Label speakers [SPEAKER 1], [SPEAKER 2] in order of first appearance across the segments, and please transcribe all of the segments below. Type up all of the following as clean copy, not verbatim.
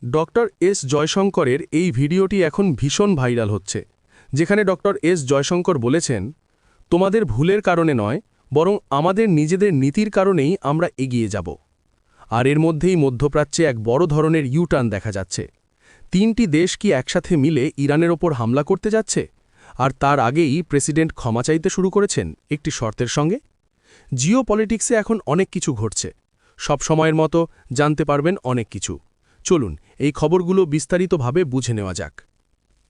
[SPEAKER 1] Doctor S জয়শঙ্করের এই ভিডিওটি এখন ভীষণ ভাইরাল হচ্ছে, যেখানে ডক্টর এস জয়শঙ্কর বলেছেন, তোমাদের ভুলের কারণে নয়, বরং আমাদের নিজেদের নীতির কারণেই আমরা এগিয়ে যাব। আর এর মধ্যেই মধ্যপ্রাচ্যে এক বড় ধরনের ইউটার্ন দেখা যাচ্ছে। তিনটি দেশ কি একসাথে মিলে ইরানের ওপর হামলা করতে যাচ্ছে? আর তার আগেই প্রেসিডেন্ট ক্ষমা চাইতে শুরু করেছেন একটি শর্তের সঙ্গে। জিও পলিটিক্সে এখন অনেক কিছু ঘটছে। সব সময়ের মতো জানতে পারবেন অনেক কিছু। চলুন এই খবরগুলো বিস্তারিতভাবে বুঝে নেওয়া যাক।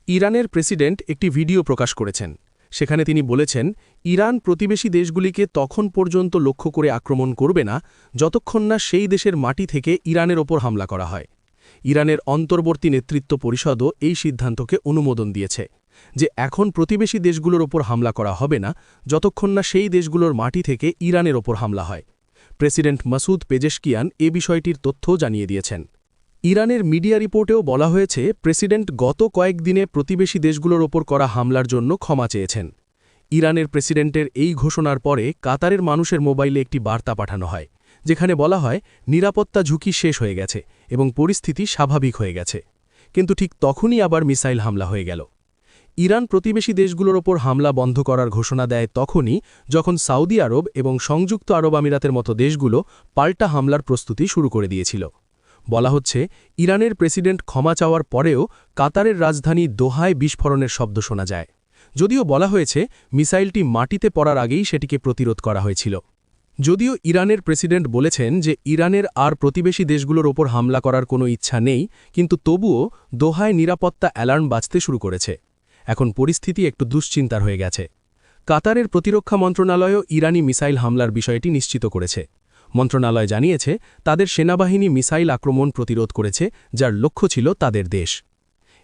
[SPEAKER 1] ইরানের প্রেসিডেন্ট একটি ভিডিও প্রকাশ করেছেন। সেখানে তিনি বলেছেন, ইরান প্রতিবেশী দেশগুলিকে তখন পর্যন্ত লক্ষ্য করে আক্রমণ করবে না যতক্ষণ না সেই দেশের মাটি থেকে ইরানের ওপর হামলা করা হয়। ইরানের অন্তর্বর্তী নেতৃত্ব পরিষদও এই সিদ্ধান্তকে অনুমোদন দিয়েছে যে এখন প্রতিবেশী দেশগুলোর ওপর হামলা করা হবে না যতক্ষণ না সেই দেশগুলোর মাটি থেকে ইরানের ওপর হামলা হয়। প্রেসিডেন্ট মাসুদ পেজেশকিয়ান এ বিষয়টির তথ্যও জানিয়ে দিয়েছেন। ইরানের মিডিয়া রিপোর্টেও বলা হয়েছে, প্রেসিডেন্ট গত কয়েকদিনে প্রতিবেশী দেশগুলোর ওপর করা হামলার জন্য ক্ষমা চেয়েছেন। ইরানের প্রেসিডেন্টের এই ঘোষণার পরে কাতারের মানুষের মোবাইলে একটি বার্তা পাঠানো হয়, যেখানে বলা হয় নিরাপত্তা ঝুঁকি শেষ হয়ে গেছে এবং পরিস্থিতি স্বাভাবিক হয়ে গেছে। কিন্তু ঠিক তখনই আবার মিসাইল হামলা হয়ে গেল। ইরান প্রতিবেশী দেশগুলোর ওপর হামলা বন্ধ করার ঘোষণা দেয় তখনই যখন সৌদি আরব এবং সংযুক্ত আরব আমিরাতের মতো দেশগুলো পাল্টা হামলার প্রস্তুতি শুরু করে দিয়েছিল। বলা হচ্ছে, ইরানের প্রেসিডেন্ট ক্ষমা চাওয়ার পরেও কাতারের রাজধানী দোহায় বিস্ফোরণের শব্দ শোনা যায়। যদিও বলা হয়েছে মিসাইলটি মাটিতে পড়ার আগেই সেটিকে প্রতিরোধ করা হয়েছিল। যদিও ইরানের প্রেসিডেন্ট বলেছেন যে ইরানের আর প্রতিবেশী দেশগুলোর ওপর হামলা করার কোনো ইচ্ছা নেই, কিন্তু তবুও দোহায় নিরাপত্তা অ্যালার্ম বাজতে শুরু করেছে। এখন পরিস্থিতি একটু দুশ্চিন্তার হয়ে গেছে। কাতারের প্রতিরক্ষা মন্ত্রণালয়ও ইরানি মিসাইল হামলার বিষয়টি নিশ্চিত করেছে। মন্ত্রণালয় জানিয়েছে তাদের সেনাবাহিনী মিসাইল আক্রমণ প্রতিরোধ করেছে, যার লক্ষ্য ছিল তাদের দেশ।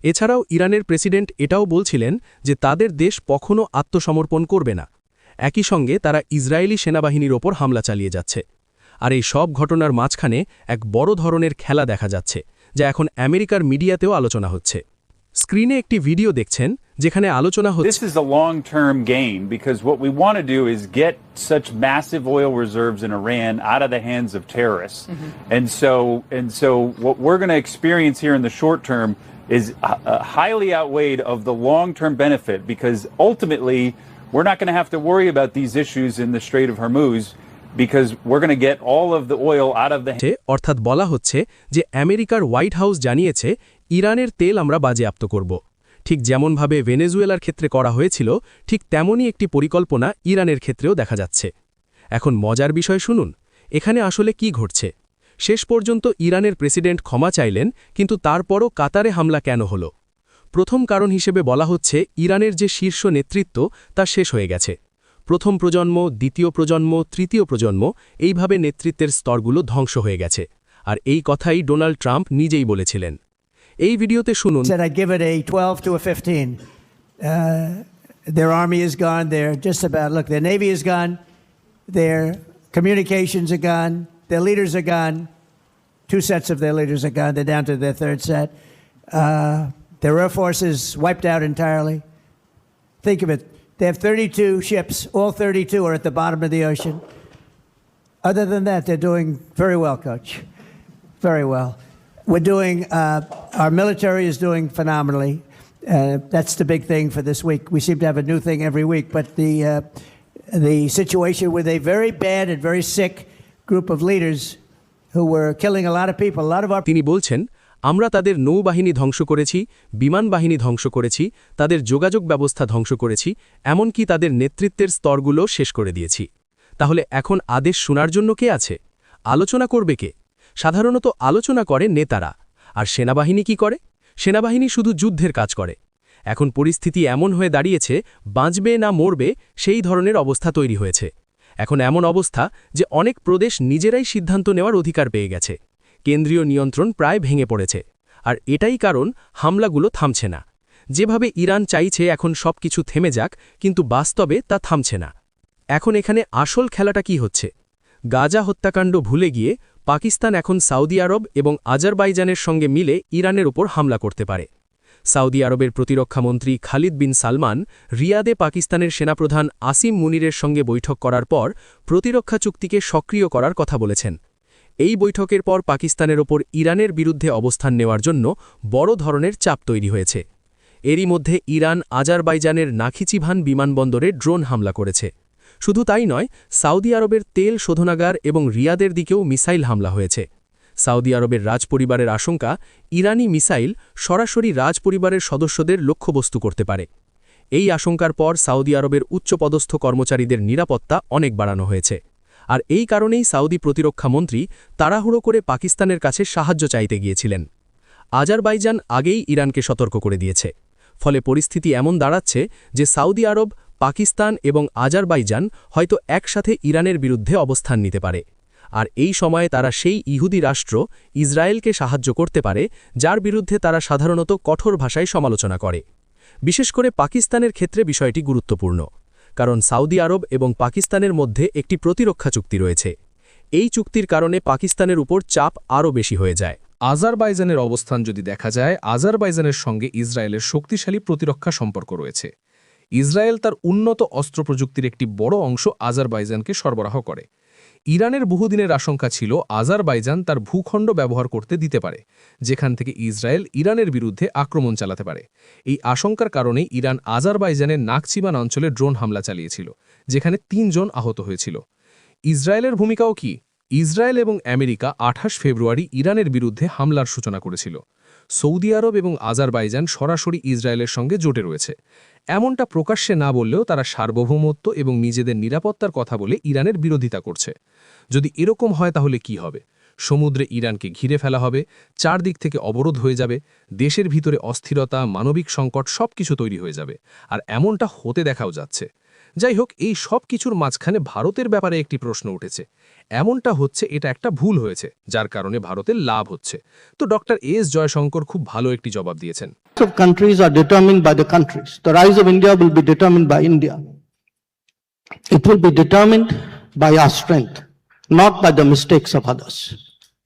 [SPEAKER 1] এছাড়াও ইরানের প্রেসিডেন্ট এটাও বলছিলেন যে তাদের দেশ কখনও আত্মসমর্পণ করবে না। একই সঙ্গে তারা ইসরায়েলি সেনাবাহিনীর ওপর হামলা চালিয়ে যাচ্ছে। আর এই সব ঘটনার মাঝখানে এক বড় ধরনের খেলা দেখা যাচ্ছে, যা এখন আমেরিকার মিডিয়াতেও আলোচনা হচ্ছে। স্ক্রিনে একটি ভিডিও দেখছেন, যেখানে আলোচনা হচ্ছে,
[SPEAKER 2] This is a long-term gain because what we want to do is get such massive oil reserves in Iran out of the hands of terrorists. And so what we're going to experience here in the short term is highly outweighed of the long-term benefit, because ultimately we're not going to have to worry about these issues in the Strait of Hormuz, because we're going to get all of the oil out of the
[SPEAKER 1] অর্থাৎ বলা হচ্ছে যে আমেরিকার white house জানিয়েছে ইরানের তেল আমরা বাজেয়াপ্ত করব। ঠিক যেমনভাবে ভেনেজুয়েলার ক্ষেত্রে করা হয়েছিল, ঠিক তেমনই একটি পরিকল্পনা ইরানের ক্ষেত্রেও দেখা যাচ্ছে। এখন মজার বিষয় শুনুন, এখানে আসলে কি ঘটছে। শেষ পর্যন্ত ইরানের প্রেসিডেন্ট ক্ষমা চাইলেন, কিন্তু তারপরও কাতারে হামলা কেন হলো? প্রথম কারণ হিসেবে বলা হচ্ছে ইরানের যে শীর্ষ নেতৃত্ব তা শেষ হয়ে গেছে। প্রথম প্রজন্ম, দ্বিতীয় প্রজন্ম, তৃতীয় প্রজন্ম, এইভাবে নেতৃত্বের স্তরগুলো ধ্বংস হয়ে গেছে। আর এই কথাই ডোনাল্ড ট্রাম্প নিজেই বলেছিলেন। এই ভিডিওতে শুনুন,
[SPEAKER 3] said I'd give it a 12 to a 15. Their army is gone. They're just about, look, their navy is gone. Their communications are gone. Their leaders are gone. 2 sets of their leaders are gone. They're down to their 3rd set. Their air force is wiped out entirely. Think of it. They have 32 ships. All 32 are at the bottom of the ocean. Other than that, they're doing very well, Coach. Very well. We're doing, our military is doing phenomenally. That's the big thing for this week. We seem to have a new thing every week, but the situation with a very bad and very sick group of leaders who were killing a lot of people, a lot of our...
[SPEAKER 1] তিনি বলছেন, আমরা তাদের নৌবাহিনী ধ্বংস করেছি, বিমান বাহিনী ধ্বংস করেছি, তাদের যোগাযোগ ব্যবস্থা ধ্বংস করেছি, এমনকি তাদের নেতৃত্বের স্তরগুলো শেষ করে দিয়েছি। তাহলে এখন আদেশ শোনার জন্য কে আছে? আলোচনা করবে কে? সাধারণত আলোচনা করে নেতারা। আর সেনাবাহিনী কি করে? সেনাবাহিনী শুধু যুদ্ধের কাজ করে। এখন পরিস্থিতি এমন হয়ে দাঁড়িয়েছে, বাঁচবে না মরবে সেই ধরনের অবস্থা তৈরি হয়েছে। এখন এমন অবস্থা যে অনেক প্রদেশ নিজেরাই সিদ্ধান্ত নেওয়ার অধিকার পেয়ে গেছে। কেন্দ্রীয় নিয়ন্ত্রণ প্রায় ভেঙে পড়েছে। আর এটাই কারণ হামলাগুলো থামছে না। যেভাবে ইরান চাইছে এখন সব কিছু থেমে যাক, কিন্তু বাস্তবে তা থামছে না। এখন এখানে আসল খেলাটা কি হচ্ছে? গাজা হত্যাকাণ্ড ভুলে গিয়ে পাকিস্তান এখন সৌদি আরব এবং আজারবাইজানের সঙ্গে মিলে ইরানের উপর হামলা করতে পারে। সৌদি আরবের প্রতিরক্ষামন্ত্রী খালিদ বিন সালমান রিয়াদে পাকিস্তানের সেনাপ্রধান আসিম মুনিরের সঙ্গে বৈঠক করার পর প্রতিরক্ষা চুক্তিকে সক্রিয় করার কথা বলেছেন। এই বৈঠকের পর পাকিস্তানের ওপর ইরানের বিরুদ্ধে অবস্থান নেওয়ার জন্য বড় ধরনের চাপ তৈরি হয়েছে। এরই মধ্যে ইরান আজারবাইজানের নাখিচিভান বিমানবন্দরে ড্রোন হামলা করেছে। শুধু তাই নয়, সৌদি আরবের তেল শোধনাগার এবং রিয়াদের দিকেও মিসাইল হামলা হয়েছে। সৌদি আরবের রাজপরিবারের আশঙ্কা, ইরানি মিসাইল সরাসরি রাজপরিবারের সদস্যদের লক্ষ্যবস্তু করতে পারে। এই আশঙ্কার পর সৌদি আরবের উচ্চপদস্থ কর্মচারীদের নিরাপত্তা অনেক বাড়ানো হয়েছে। আর এই কারণেই সৌদি প্রতিরক্ষামন্ত্রী তাড়াহুড়ো করে পাকিস্তানের কাছে সাহায্য চাইতে গিয়েছিলেন। আজারবাইজান আগেই ইরানকে সতর্ক করে দিয়েছে। ফলে পরিস্থিতি এমন দাঁড়াচ্ছে যে সৌদি আরব, পাকিস্তান এবং আজারবাইজান হয়তো একসাথে ইরানের বিরুদ্ধে অবস্থান নিতে পারে। আর এই সময়ে তারা সেই ইহুদি রাষ্ট্র ইসরায়েলকে সাহায্য করতে পারে, যার বিরুদ্ধে তারা সাধারণত কঠোর ভাষায় সমালোচনা করে। বিশেষ করে পাকিস্তানের ক্ষেত্রে বিষয়টি গুরুত্বপূর্ণ, কারণ সৌদি আরব এবং পাকিস্তানের মধ্যে একটি প্রতিরক্ষা চুক্তি রয়েছে। এই চুক্তির কারণে পাকিস্তানের উপর চাপ আরও বেশি হয়ে যায়।
[SPEAKER 4] আজারবাইজানের অবস্থান যদি দেখা যায়, আজারবাইজানের সঙ্গে ইসরায়েলের শক্তিশালী প্রতিরক্ষা সম্পর্ক রয়েছে। ইসরায়েল তার উন্নত অস্ত্র প্রযুক্তির একটি বড় অংশ আজারবাইজানকে সরবরাহ করে। ইরানের বহুদিনের আশঙ্কা ছিল আজারবাইজান তার ভূখণ্ড ব্যবহার করতে দিতে পারে, যেখান থেকে ইসরায়েল ইরানের বিরুদ্ধে আক্রমণ চালাতে পারে। এই আশঙ্কার কারণেই ইরান আজারবাইজানের নাকচিবান অঞ্চলে ড্রোন হামলা চালিয়েছিল, যেখানে ৩ জন আহত হয়েছিল। ইসরায়েলের ভূমিকাও কি? ইসরায়েল এবং আমেরিকা ২৮ ফেব্রুয়ারি ইরানের বিরুদ্ধে হামলার সূচনা করেছিল। সৌদি আরব এবং আজারবাইজান সরাসরি ইসরায়েলের সঙ্গে জোটে রয়েছে। এমনটা প্রকাশ্যে না বললেও তারা সার্বভৌমত্ব এবং নিজেদের নিরাপত্তার কথা বলে ইরানের বিরোধিতা করছে। যদি এরকম হয় তাহলে কি হবে? সমুদ্রে ইরানকে ঘিরে ফেলা হবে, চারদিক থেকে অবরোধ হয়ে যাবে, দেশের ভিতরে অস্থিরতা, মানবিক সংকট সবকিছু তৈরি হয়ে যাবে। আর এমনটা হতে দেখাও যাচ্ছে। যাই হোক, এই সব কিছুর মাঝখানে ভারতের ব্যাপারে একটি প্রশ্ন উঠেছে। এমনটা হচ্ছে এটা একটা ভুল হয়েছে, যার কারণে ভারতের লাভ হচ্ছে। তো ডক্টর এস জয়শঙ্কর খুব ভালো একটি জবাব দিয়েছেন।
[SPEAKER 5] Of countries are determined by the countries. The rise of India will be determined by India. It will be determined by our strength, not by the mistakes of others.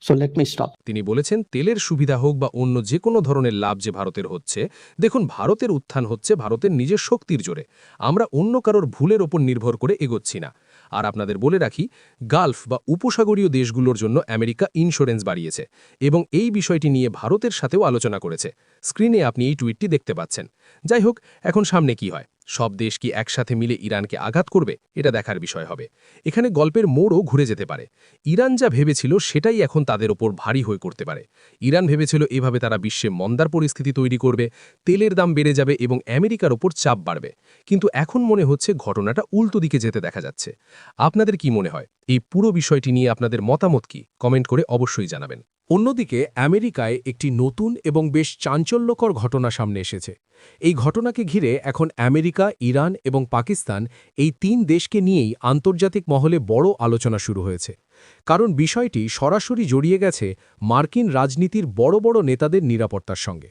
[SPEAKER 5] So let me stop.
[SPEAKER 4] তিনি বলেছেন, তেলের সুবিধা হোক বা অন্য যে কোনো ধরনের লাভ যে ভারতের হচ্ছে, দেখুন, ভারতের উত্থান হচ্ছে ভারতের নিজের শক্তির জোরে। আমরা অন্য কারোর ভুলের ওপর নির্ভর করে এগোচ্ছি না। আর আপনাদের বলে রাখি, গালফ বা উপসাগরীয় দেশগুলোর জন্য আমেরিকা ইন্স্যুরেন্স বাড়িয়েছে এবং এই বিষয়টি নিয়ে ভারতের সাথেও আলোচনা করেছে। স্ক্রিনে আপনি এই টুইটটি দেখতে পাচ্ছেন। যাই হোক, এখন সামনে কি হয়? সব দেশ কি একসাথে মিলে ইরানকে আঘাত করবে? এটা দেখার বিষয় হবে। এখানে গল্পের মোড়ও ঘুরে যেতে পারে। ইরান যা ভেবেছিল সেটাই এখন তাদের ওপর ভারী হয়ে করতে পারে। ইরান ভেবেছিল এভাবে তারা বিশ্বে মন্দার পরিস্থিতি তৈরি করবে, তেলের দাম বেড়ে যাবে এবং আমেরিকার ওপর চাপ বাড়বে। কিন্তু এখন মনে হচ্ছে ঘটনাটা উল্টো দিকে যেতে দেখা যাচ্ছে। আপনাদের কি মনে হয়? এই পুরো বিষয়টি নিয়ে আপনাদের মতামত কি? কমেন্ট করে অবশ্যই জানাবেন।
[SPEAKER 1] অন্যদিকে আমেরিকায় একটি নতুন এবং বেশ চাঞ্চল্যকর ঘটনা সামনে এসেছে। এই ঘটনাকে ঘিরে এখন আমেরিকা, ইরান এবং পাকিস্তান এই ৩ দেশকে নিয়েই আন্তর্জাতিক মহলে বড় আলোচনা শুরু হয়েছে। কারণ বিষয়টি সরাসরি জড়িয়ে গেছে মার্কিন রাজনীতির বড় বড় নেতাদের নিরাপত্তার সঙ্গে।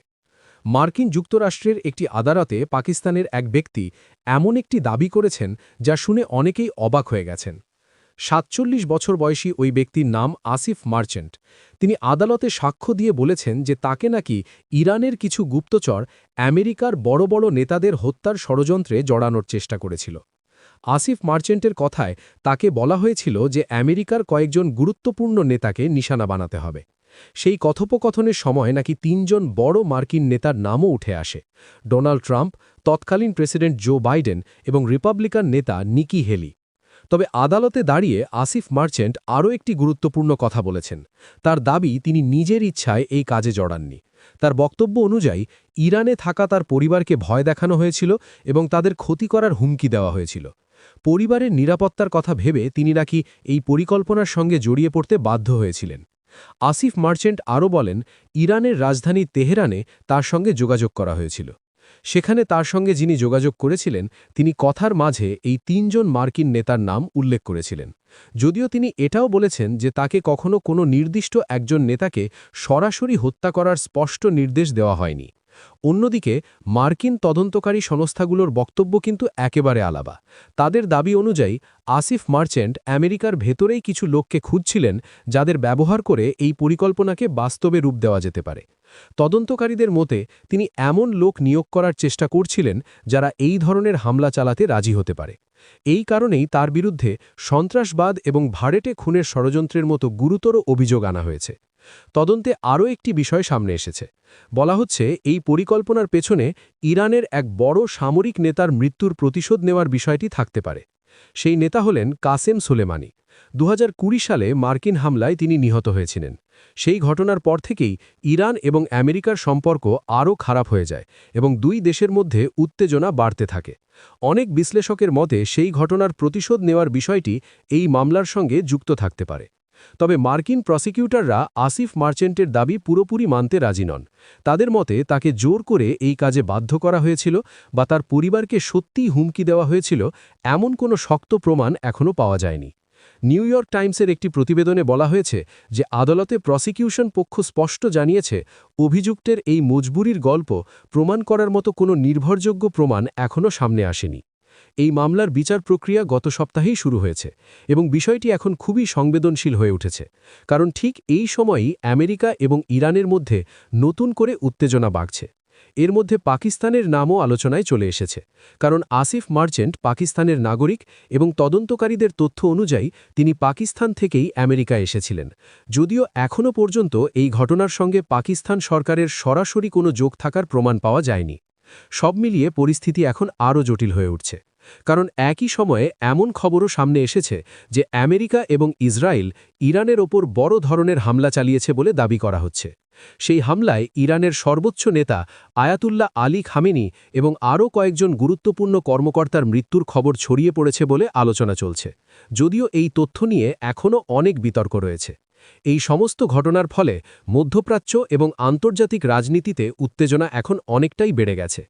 [SPEAKER 1] মার্কিন যুক্তরাষ্ট্রের একটি আদালতে পাকিস্তানের এক ব্যক্তি এমন একটি দাবি করেছেন যা শুনে অনেকেই অবাক হয়ে গেছেন। ৪৭ বছর বয়সী ওই ব্যক্তির নাম আসিফ মার্চেন্ট। তিনি আদালতে সাক্ষ্য দিয়ে বলেছেন যে তাকে নাকি ইরানের কিছু গুপ্তচর আমেরিকার বড় বড় নেতাদের হত্যার ষড়যন্ত্রে জড়ানোর চেষ্টা করেছিল। আসিফ মার্চেন্টের কথায় তাকে বলা হয়েছিল যে আমেরিকার কয়েকজন গুরুত্বপূর্ণ নেতাকে নিশানা বানাতে হবে। সেই কথোপকথনের সময় নাকি ৩ জন বড় মার্কিন নেতার নামও উঠে আসে: ডোনাল্ড ট্রাম্প, তৎকালীন প্রেসিডেন্ট জো বাইডেন এবং রিপাবলিকান নেতা নিকি হেলি। তবে আদালতে দাঁড়িয়ে আসিফ মার্চেন্ট আরও একটি গুরুত্বপূর্ণ কথা বলেছেন। তার দাবি, তিনি নিজের ইচ্ছায় এই কাজে জড়াননি। তার বক্তব্য অনুযায়ী ইরানে থাকা তার পরিবারকে ভয় দেখানো হয়েছিল এবং তাদের ক্ষতি করার হুমকি দেওয়া হয়েছিল। পরিবারের নিরাপত্তার কথা ভেবে তিনি নাকি এই পরিকল্পনার সঙ্গে জড়িয়ে পড়তে বাধ্য হয়েছিলেন। আসিফ মার্চেন্ট আরও বলেন, ইরানের রাজধানী তেহরানে তার সঙ্গে যোগাযোগ করা হয়েছিল। সেখানে তার সঙ্গে যিনি যোগাযোগ করেছিলেন তিনি কথার মাঝে এই ৩ জন মার্কিন নেতার নাম উল্লেখ করেছিলেন। যদিও তিনি এটাও বলেছেন যে তাকে কখনো কোনো নির্দিষ্ট একজন নেতাকে সরাসরি হত্যা করার স্পষ্ট নির্দেশ দেওয়া হয়নি। অন্যদিকে মার্কিন তদন্তকারী সংস্থাগুলোর বক্তব্য কিন্তু একেবারে আলাদা। তাদের দাবি অনুযায়ী আসিফ মার্চেন্ট আমেরিকার ভেতরেই কিছু লোককে খুঁজছিলেন, যাদের ব্যবহার করে এই পরিকল্পনাকে বাস্তবে রূপ দেওয়া যেতে পারে। তদন্তকারীদের মতে তিনি এমন লোক নিয়োগ করার চেষ্টা করছিলেন যারা এই ধরনের হামলা চালাতে রাজি হতে পারে। এই কারণেই তার বিরুদ্ধে সন্ত্রাসবাদ এবং ভাড়েটে খুনের ষড়যন্ত্রের মতো গুরুতর অভিযোগ আনা হয়েছে। তদন্তে আরও একটি বিষয় সামনে এসেছে। বলা হচ্ছে এই পরিকল্পনার পেছনে ইরানের এক বড় সামরিক নেতার মৃত্যুর প্রতিশোধ নেওয়ার বিষয়টি থাকতে পারে। সেই নেতা হলেন কাসেম সোলেমানি। 2020 সালে মার্কিন হামলায় তিনি নিহত হয়েছিলেন। সেই ঘটনার পর থেকেই ইরান এবং আমেরিকার সম্পর্ক আরও খারাপ হয়ে যায় এবং দুই দেশের মধ্যে উত্তেজনা বাড়তে থাকে। অনেক বিশ্লেষকের মতে সেই ঘটনার প্রতিশোধ নেওয়ার বিষয়টি এই মামলার সঙ্গে যুক্ত থাকতে পারে। তবে মার্কিন প্রসিকিউটররা আসিফ মার্চেন্টের দাবি পুরোপুরি মানতে রাজি নন। তাদের মতে তাকে জোর করে এই কাজে বাধ্য করা হয়েছিল বা তার পরিবারকে সত্যিই হুমকি দেওয়া হয়েছিল এমন কোনো শক্ত প্রমাণ এখনও পাওয়া যায়নি। নিউ ইয়র্ক টাইমসের একটি প্রতিবেদনে বলা হয়েছে যে আদালতে প্রসিকিউশন পক্ষ স্পষ্ট জানিয়েছে অভিযুক্তের এই মজবুরির গল্প প্রমাণ করার মতো কোনো নির্ভরযোগ্য প্রমাণ এখনও সামনে আসেনি। এই মামলার বিচার প্রক্রিয়া গত সপ্তাহেই শুরু হয়েছে এবং বিষয়টি এখন খুবই সংবেদনশীল হয়ে উঠেছে, কারণ ঠিক এই সময়েই আমেরিকা এবং ইরানের মধ্যে নতুন করে উত্তেজনা বাড়ছে। এর মধ্যে পাকিস্তানের নামও আলোচনায় চলে এসেছে, কারণ আসিফ মার্চেন্ট পাকিস্তানের নাগরিক এবং তদন্তকারীদের তথ্য অনুযায়ী তিনি পাকিস্তান থেকেই আমেরিকা এসেছিলেন। যদিও এখনও পর্যন্ত এই ঘটনার সঙ্গে পাকিস্তান সরকারের সরাসরি কোনো যোগ থাকার প্রমাণ পাওয়া যায়নি। সব মিলিয়ে পরিস্থিতি এখন আরও জটিল হয়ে উঠছে, কারণ একই সময়ে এমন খবরও সামনে এসেছে যে আমেরিকা এবং ইসরায়েল ইরানের ওপর বড় ধরনের হামলা চালিয়েছে বলে দাবি করা হচ্ছে। সেই হামলায় ইরানের সর্বোচ্চ নেতা আয়াতুল্লাহ আলী খামেনি এবং আরও কয়েকজন গুরুত্বপূর্ণ কর্মকর্তার মৃত্যুর খবর ছড়িয়ে পড়েছে বলে আলোচনা চলছে, যদিও এই তথ্য নিয়ে এখনও অনেক বিতর্ক রয়েছে। এই সমস্ত ঘটনার ফলে মধ্যপ্রাচ্য এবং আন্তর্জাতিক রাজনীতিতে উত্তেজনা এখন অনেকটাই বেড়ে গেছে।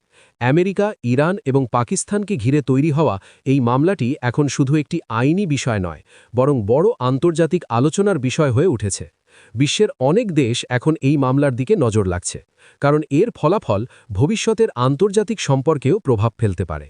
[SPEAKER 1] আমেরিকা, ইরান এবং পাকিস্তানকে ঘিরে তৈরি হওয়া এই মামলাটি এখন শুধু একটি আইনি বিষয় নয়, বরং বড় আন্তর্জাতিক আলোচনার বিষয় হয়ে উঠেছে। বিশ্বের অনেক দেশ এখন এই মামলার দিকে নজর রাখছে, কারণ এর ফলাফল ভবিষ্যতের আন্তর্জাতিক সম্পর্কেও প্রভাব ফেলতে পারে।